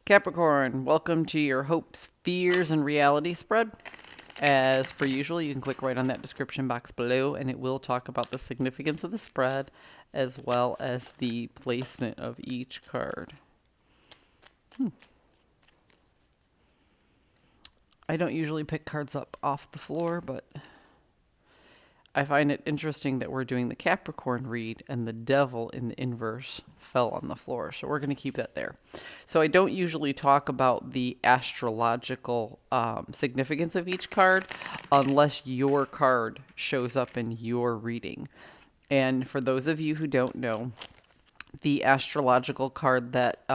Capricorn, welcome to your hopes, fears, and reality spread. As per usual, you can click right on that description box below and it will talk about the significance of the spread as well as the placement of each card. I don't usually pick cards up off the floor, but I find it interesting that we're doing the Capricorn read and the devil in the inverse fell on the floor. So we're going to keep that there. So I don't usually talk about the astrological significance of each card unless your card shows up in your reading. And for those of you who don't know, the astrological card that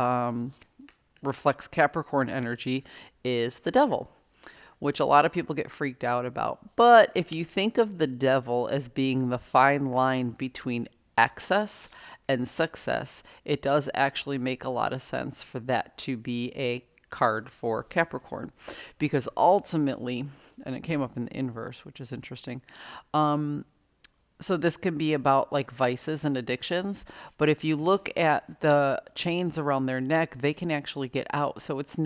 reflects Capricorn energy is the devil, which a lot of people get freaked out about. But if you think of the devil as being the fine line between excess and success, it does actually make a lot of sense for that to be a card for Capricorn. Because ultimately, and it came up in the inverse, which is interesting. So this can be about like vices and addictions, but if you look at the chains around their neck, they can actually get out. So it's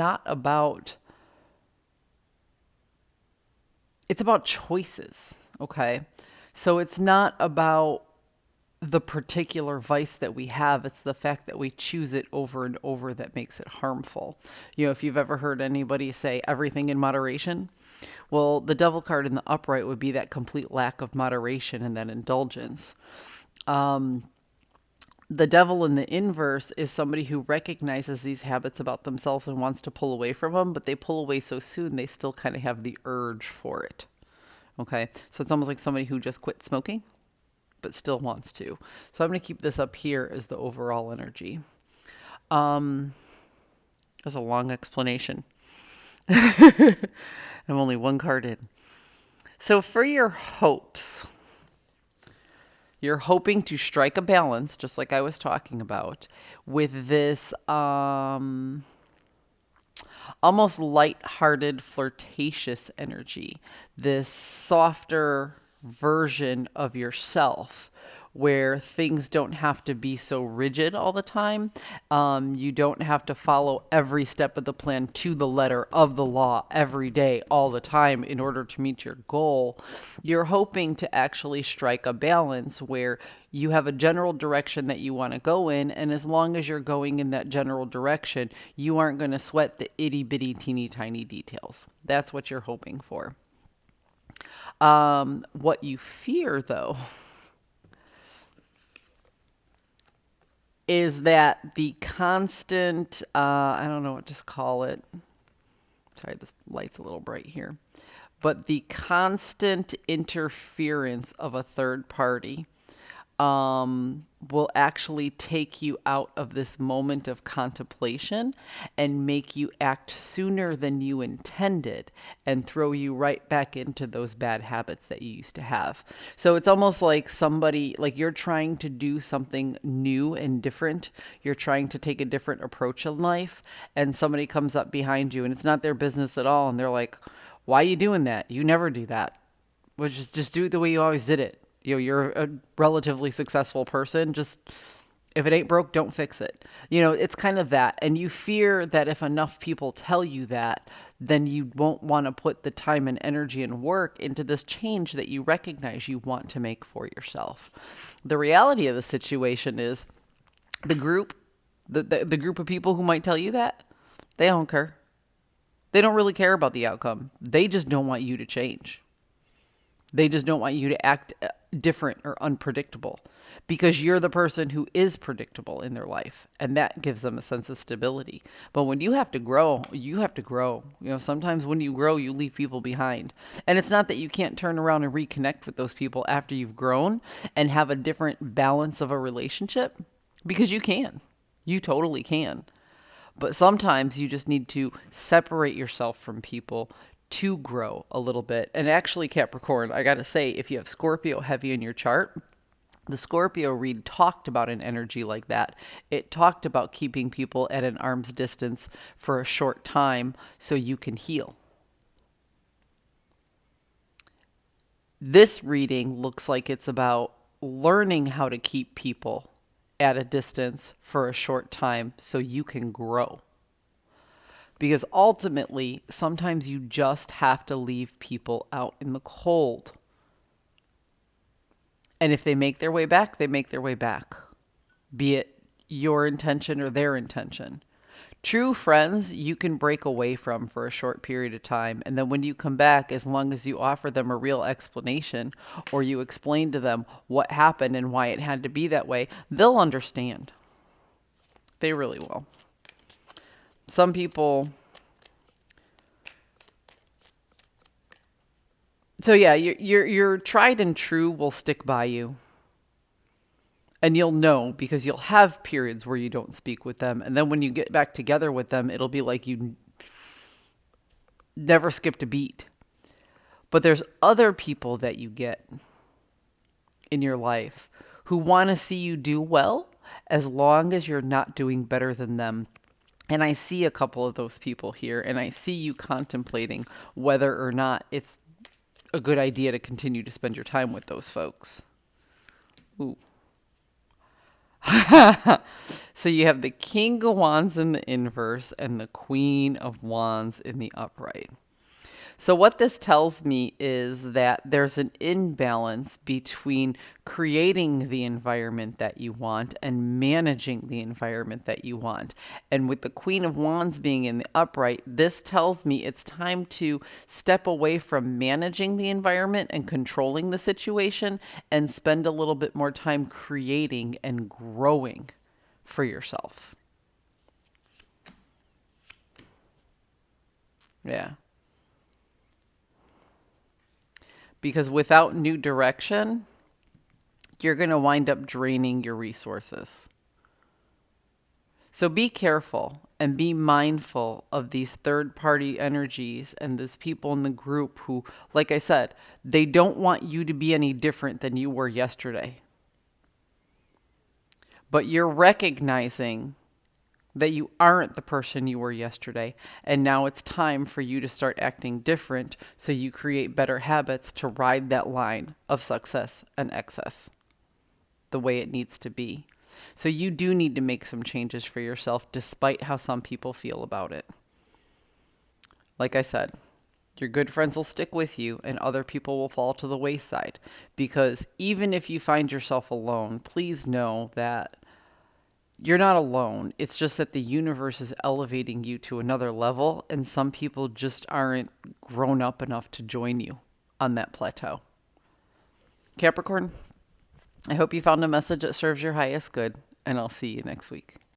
about choices, okay? So it's not about the particular vice that we have, it's the fact that we choose it over and over that makes it harmful. If you've ever heard anybody say everything in moderation, well, the devil card in the upright would be that complete lack of moderation and that indulgence. Um, the devil in the inverse is somebody who recognizes these habits about themselves and wants to pull away from them, but they pull away so soon they still kind of have the urge for it. Okay, so it's almost like somebody who just quit smoking, but still wants to. So I'm going to keep this up here as the overall energy. Um, that's a long explanation. I'm only one card in. So for your hopes, you're hoping to strike a balance, just like I was talking about, with this almost light-hearted, flirtatious energy, this softer version of yourself where things don't have to be so rigid all the time. You don't have to follow every step of the plan to the letter of the law every day, all the time in order to meet your goal. You're hoping to actually strike a balance where you have a general direction that you want to go in, and as long as you're going in that general direction, you aren't going to sweat the itty bitty teeny tiny details. That's what you're hoping for. What you fear, though, is that the constant, I don't know what to call it. Sorry, this light's a little bright here. But the constant interference of a third party will actually take you out of this moment of contemplation and make you act sooner than you intended and throw you right back into those bad habits that you used to have. So it's almost like somebody, like you're trying to do something new and different. You're trying to take a different approach in life, and somebody comes up behind you and it's not their business at all. And they're like, why are you doing that? You never do that. Which is just do it the way you always did it. You're a relatively successful person. Just if it ain't broke, don't fix it. It's kind of that. And you fear that if enough people tell you that, then you won't want to put the time and energy and work into this change that you recognize you want to make for yourself. The reality of the situation is the group, the group of people who might tell you that, they don't care. They don't really care about the outcome. They just don't want you to change. They just don't want you to act different or unpredictable because you're the person who is predictable in their life, and that gives them a sense of stability. But when you have to grow, you have to grow. Sometimes when you grow, you leave people behind. And it's not that you can't turn around and reconnect with those people after you've grown and have a different balance of a relationship, because you can. You totally can. But sometimes you just need to separate yourself from people to grow a little bit. And actually, Capricorn, I got to say, if you have Scorpio heavy in your chart, the Scorpio read talked about an energy like that. It talked about keeping people at an arm's distance for a short time so you can heal. This reading looks like it's about learning how to keep people at a distance for a short time so you can grow. Because ultimately, sometimes you just have to leave people out in the cold. And if they make their way back, they make their way back, be it your intention or their intention. True friends, you can break away from for a short period of time. And then when you come back, as long as you offer them a real explanation or you explain to them what happened and why it had to be that way, they'll understand. They really will. Some people. So yeah, your tried and true will stick by you. And you'll know because you'll have periods where you don't speak with them. And then when you get back together with them, it'll be like you never skipped a beat. But there's other people that you get in your life who want to see you do well as long as you're not doing better than them. And I see a couple of those people here, and I see you contemplating whether or not it's a good idea to continue to spend your time with those folks. Ooh. So you have the King of Wands in the inverse and the Queen of Wands in the upright. So what this tells me is that there's an imbalance between creating the environment that you want and managing the environment that you want. And with the Queen of Wands being in the upright, this tells me it's time to step away from managing the environment and controlling the situation and spend a little bit more time creating and growing for yourself. Yeah. Because without new direction, you're going to wind up draining your resources. So be careful and be mindful of these third party energies and these people in the group who, like I said, they don't want you to be any different than you were yesterday. But you're recognizing that you aren't the person you were yesterday, and now it's time for you to start acting different so you create better habits to ride that line of success and excess the way it needs to be. So you do need to make some changes for yourself despite how some people feel about it. Like I said, your good friends will stick with you and other people will fall to the wayside, because even if you find yourself alone, please know that you're not alone. It's just that the universe is elevating you to another level, and some people just aren't grown up enough to join you on that plateau. Capricorn, I hope you found a message that serves your highest good, and I'll see you next week.